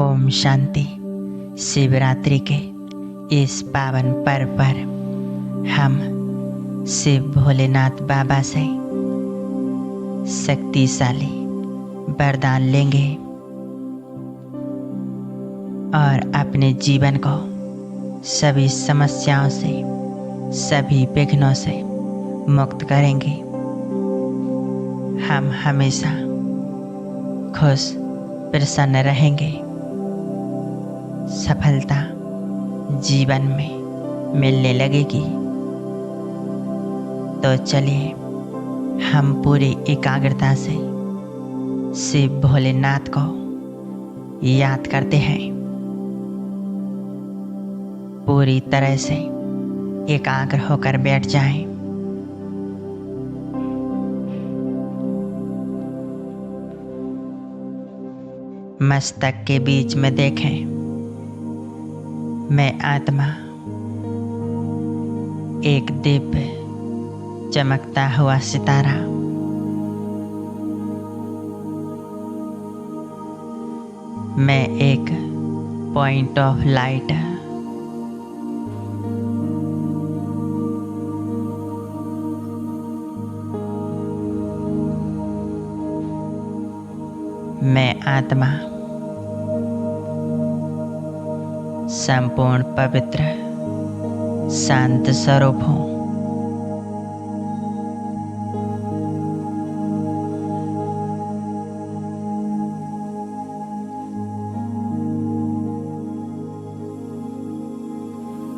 ओम शांति। शिवरात्रि के इस पावन पर्व पर हम शिव भोलेनाथ बाबा से शक्तिशाली वरदान लेंगे और अपने जीवन को सभी समस्याओं से, सभी विघ्नों से मुक्त करेंगे। हम हमेशा खुश प्रसन्न रहेंगे। सफलता जीवन में मिलने लगेगी। तो चलिए हम पूरी एकाग्रता से शिव भोलेनाथ को याद करते हैं। पूरी तरह से एकाग्र होकर बैठ जाएं। मस्तक के बीच में देखें, मैं आत्मा एक दिव्य चमकता हुआ सितारा, मैं एक पॉइंट ऑफ लाइट, मैं आत्मा संपूर्ण पवित्र शांत स्वरूप हूँ।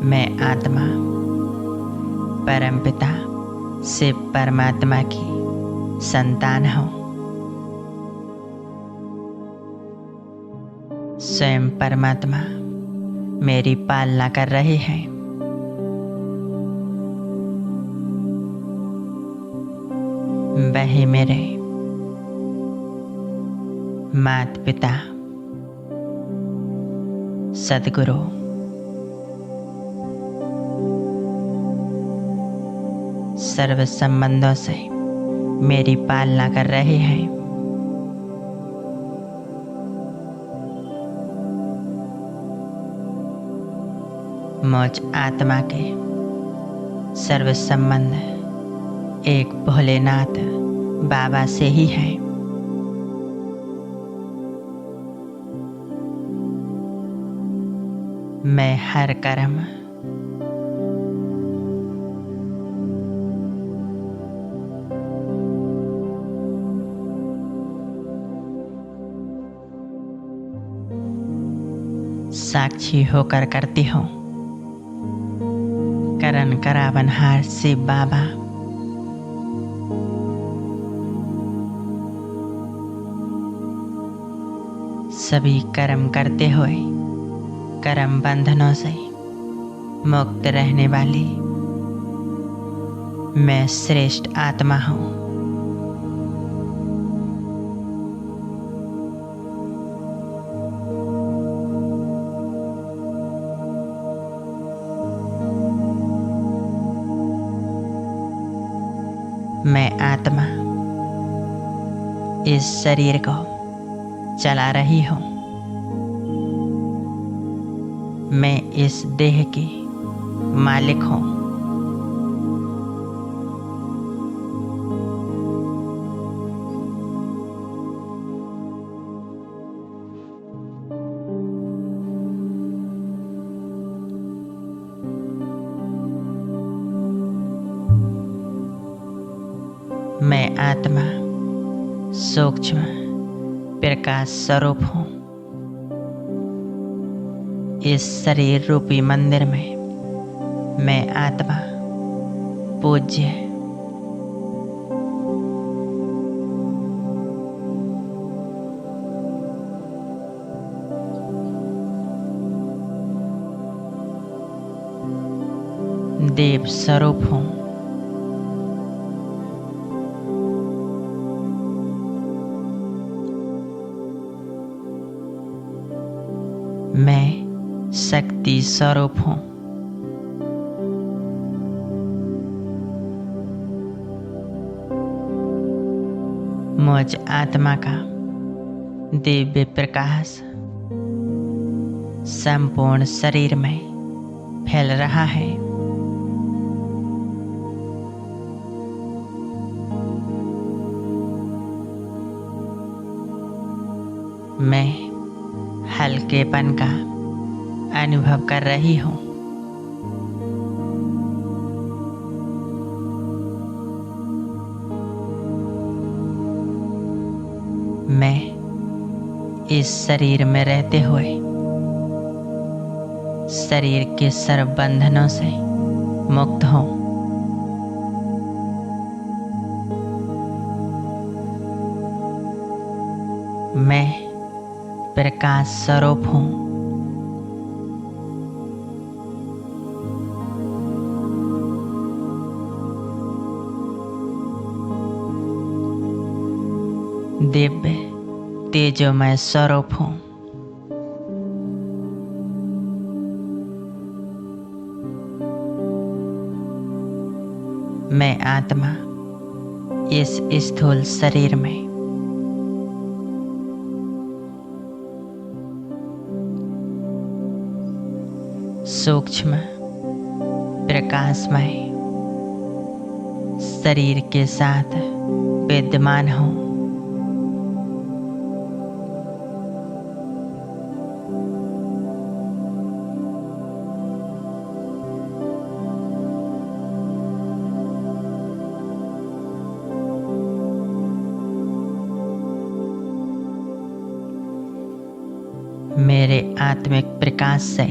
मैं आत्मा परमपिता शिव परमात्मा की संतान हूँ। स्वयं परमात्मा मेरी पालना कर रहे हैं। वही मेरे माता पिता, सद्गुरु, सर्व संबंधों से मेरी पालना कर रहे हैं। मुझ आत्मा के सर्व संबंध एक भोलेनाथ बाबा से ही है। मैं हर कर्म साक्षी होकर करती हूँ। करण करावनहार शिव बाबा सभी कर्म करते हुए कर्म बंधनों से मुक्त रहने वाली मैं श्रेष्ठ आत्मा हूँ। मैं आत्मा इस शरीर को चला रही हूँ। मैं इस देह की मालिक हूँ। मैं आत्मा सूक्ष्म प्रकाश स्वरूप हूँ। इस शरीर रूपी मंदिर में मैं आत्मा पूज्य देव स्वरूप हूँ। मैं शक्ति स्वरूप हूँ। मुझ आत्मा का दिव्य प्रकाश संपूर्ण शरीर में फैल रहा है। मैं हल्केपन का अनुभव कर रही हूँ। मैं इस शरीर में रहते हुए शरीर के सर्व बंधनों से मुक्त हूँ। मैं प्रकाश स्वरूप हूँ। दिव्य तेजोमय स्वरूप हूँ। मैं आत्मा इस स्थूल शरीर में सूक्ष्म प्रकाशमय शरीर के साथ विद्यमान हूँ। मेरे आत्मिक प्रकाश से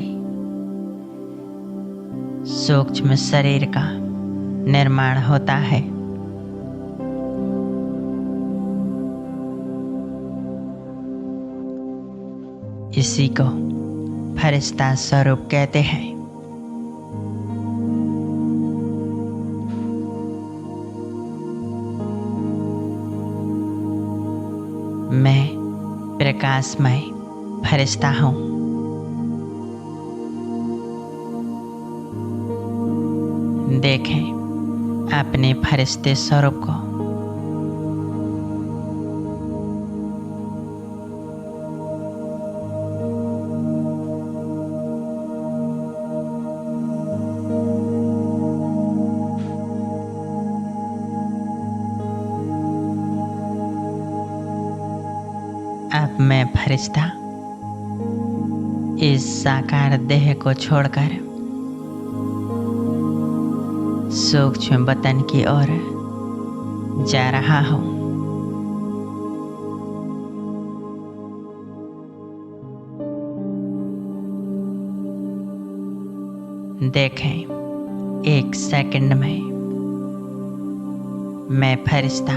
सूक्ष्म शरीर का निर्माण होता है। इसी को फरिश्ता स्वरूप कहते हैं। मैं प्रकाशमय फरिश्ता हूँ। देखें अपने फरिश्ते स्वरूप को। अब मैं फरिश्ता इस साकार देह को छोड़कर सूक्ष्म वतन की ओर जा रहा हूँ। देखें एक सेकंड में मैं फरिश्ता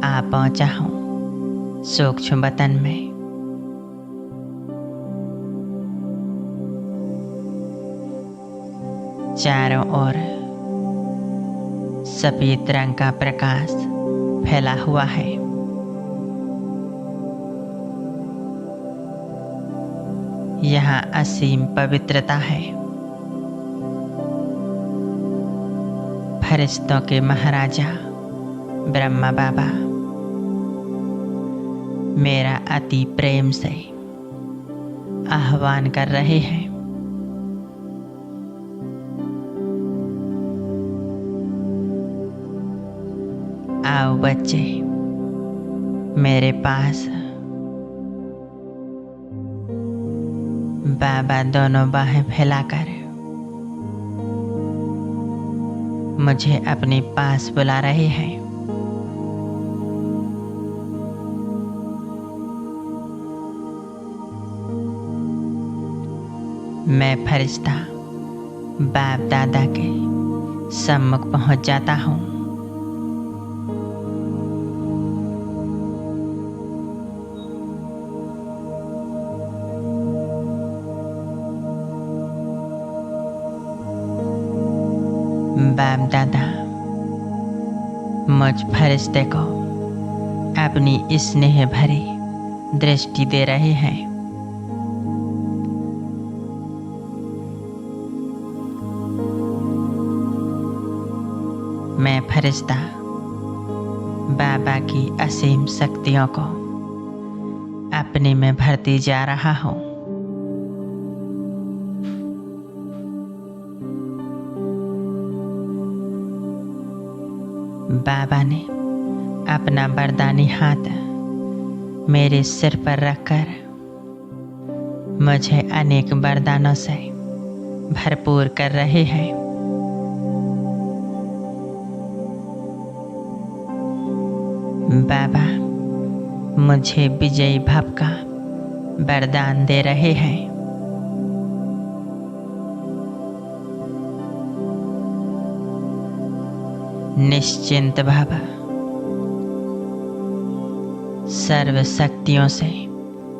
आ पहुँचा हूँ सूक्ष्म वतन में। चारों ओर सफेद रंग का प्रकाश फैला हुआ है। यहाँ असीम पवित्रता है। फरिश्तों के महाराजा ब्रह्मा बाबा मेरा अति प्रेम से आह्वान कर रहे हैं। आओ बच्चे मेरे पास। बाबा दोनों बाहें फैलाकर मुझे अपने पास बुला रहे हैं। मैं फरिश्ता बाप दादा के सम्मुख पहुंच जाता हूँ। बाप दादा मुझ फरिश्ते को अपनी स्नेह भरी दृष्टि दे रहे हैं। मैं फरिश्ता बाबा की असीम शक्तियों को अपने में भरती जा रहा हूँ। बाबा ने अपना वरदानी हाथ मेरे सिर पर रखकर मुझे अनेक वरदानों से भरपूर कर रहे हैं। बाबा मुझे विजयी भव का वरदान दे रहे हैं। निश्चिंत भव, सर्व शक्तियों से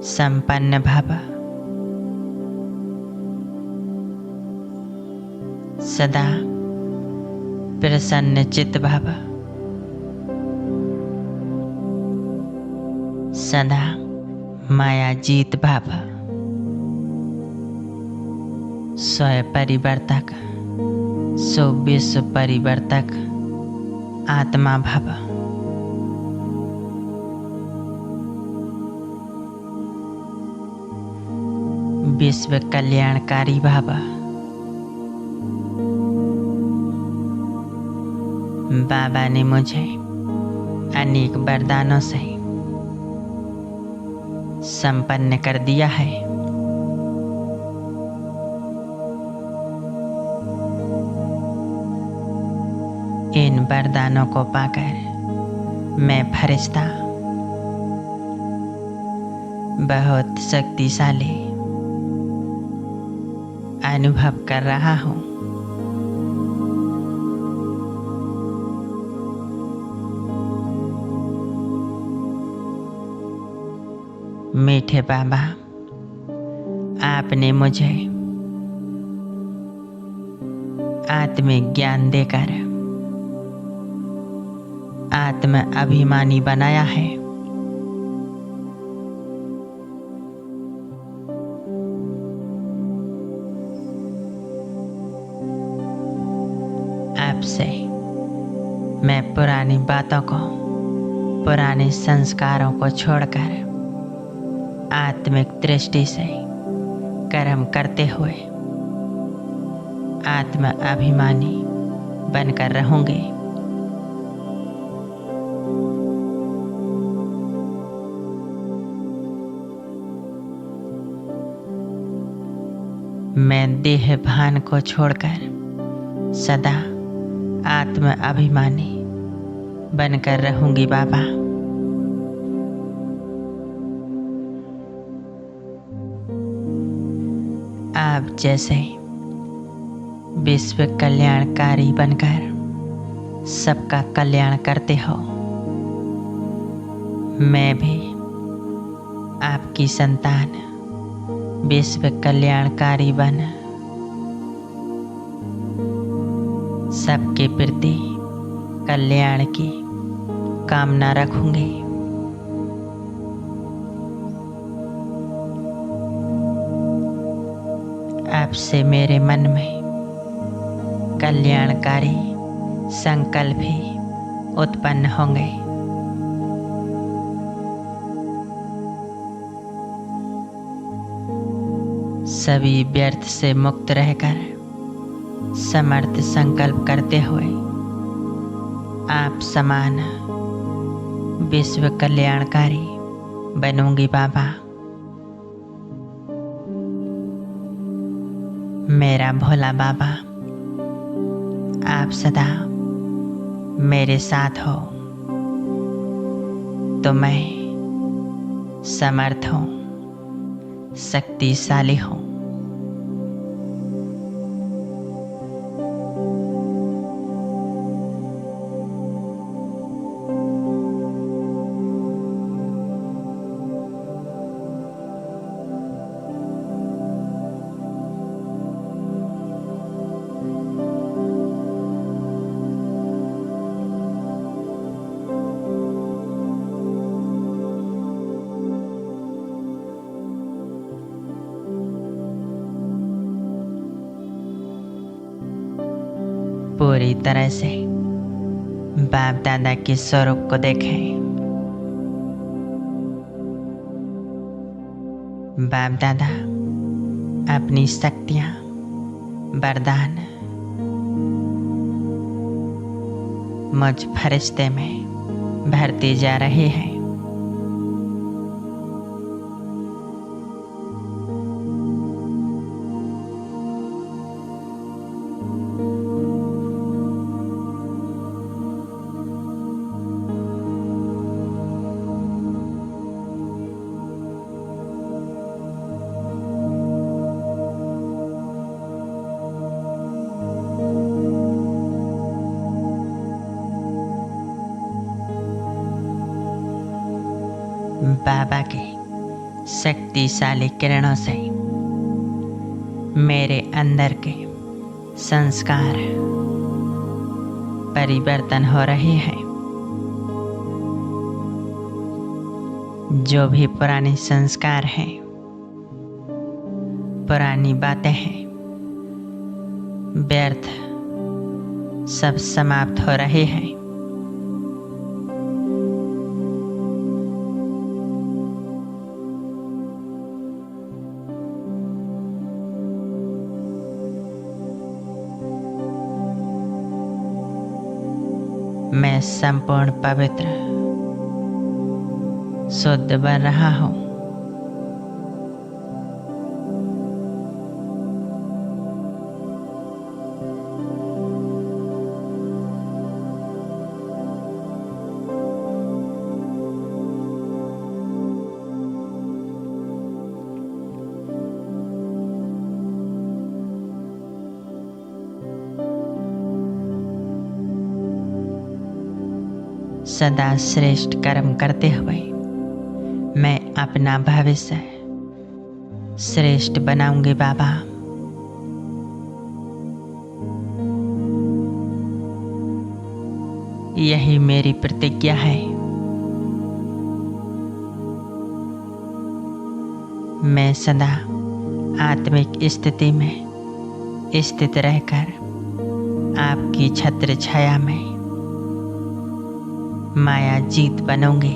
संपन्न भव, सदा प्रसन्न चित्त भव, सदा माया जीत भव, स्वयं परिवर्तक सो विश्व परिवर्तक आत्मा भव। विश्व कल्याणकारी भव। बाबा ने मुझे अनेक वरदानों से संपन्न कर दिया है। इन वरदानों को पाकर मैं फरिश्ता बहुत शक्तिशाली अनुभव कर रहा हूँ। मीठे बाबा, आपने मुझे आत्मिक ज्ञान देकर आत्म अभिमानी बनाया है। आपसे मैं पुरानी बातों को, पुराने संस्कारों को छोड़कर आत्मिक दृष्टि से कर्म करते हुए आत्म अभिमानी बनकर रहूंगी। मैं देह भान को छोड़कर सदा आत्म अभिमानी बनकर रहूंगी बाबा। आप जैसे विश्व कल्याणकारी बनकर सबका कल्याण करते हो, मैं भी आपकी संतान विश्व कल्याणकारी बन सबके प्रति कल्याण की कामना रखूंगी। आपसे मेरे मन में कल्याणकारी संकल्प ही उत्पन्न होंगे। सभी व्यर्थ से मुक्त रहकर समर्थ संकल्प करते हुए आप समान विश्व कल्याणकारी बनूंगी बाबा। मेरा भोला बाबा, आप सदा मेरे साथ हो तो मैं समर्थ हूँ, शक्तिशाली हूँ। पूरी तरह से बाप दादा के स्वरूप को देखें। बाप दादा अपनी शक्तियाँ, वरदान मुझ फरिश्ते में भरती जा रही है। बाबा की शक्तिशाली किरणों से मेरे अंदर के संस्कार परिवर्तन हो रहे हैं। जो भी पुराने संस्कार हैं, पुरानी बातें हैं, व्यर्थ सब समाप्त हो रहे हैं। मैं संपूर्ण पवित्र शुद्ध बन रहा हूँ। सदा श्रेष्ठ कर्म करते हुए मैं अपना भविष्य श्रेष्ठ बनाऊंगी बाबा। यही मेरी प्रतिज्ञा है। मैं सदा आत्मिक स्थिति में स्थित रहकर आपकी छत्र छाया में माया जीत बनूंगी।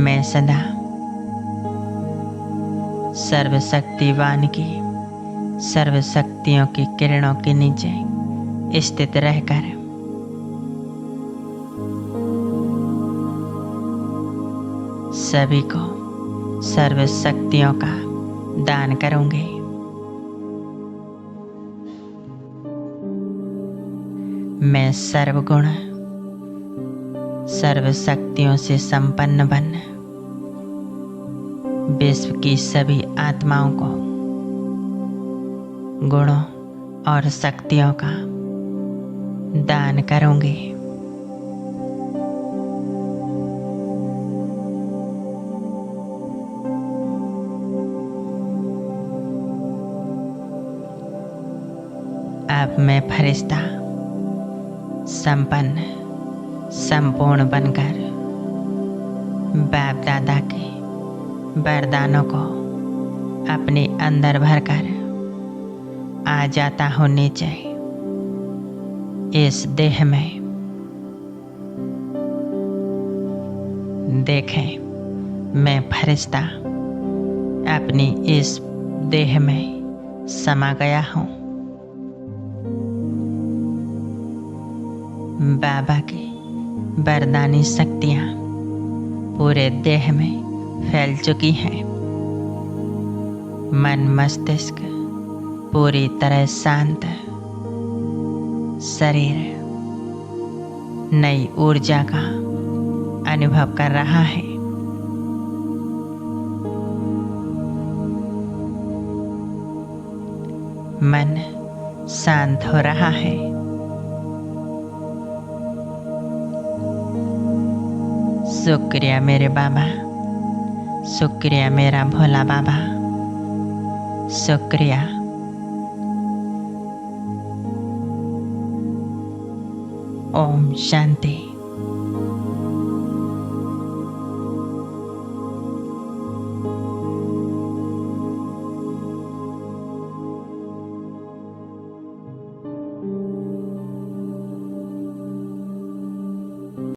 मैं सदा सर्वशक्तिवान की सर्वशक्तियों की किरणों के नीचे स्थित रहकर सभी को सर्वशक्तियों का दान करूंगी। मैं सर्वगुण सर्वशक्तियों से संपन्न बन विश्व की सभी आत्माओं को गुणों और शक्तियों का दान करूंगी। अब मैं फरिश्ता संपन्न संपूर्ण बनकर बाप दादा के वरदानों को अपने अंदर भरकर आ जाता हूँ नीचे इस देह में। देखें, मैं फरिश्ता अपनी इस देह में समा गया हूँ। बाबा की वरदानी शक्तियाँ पूरे देह में फैल चुकी हैं। मन मस्तिष्क पूरी तरह शांत, शरीर नई ऊर्जा का अनुभव कर रहा है। मन शांत हो रहा है। शुक्रिया मेरे बाबा, शुक्रिया मेरा भोला बाबा, शुक्रिया। ओम शांति।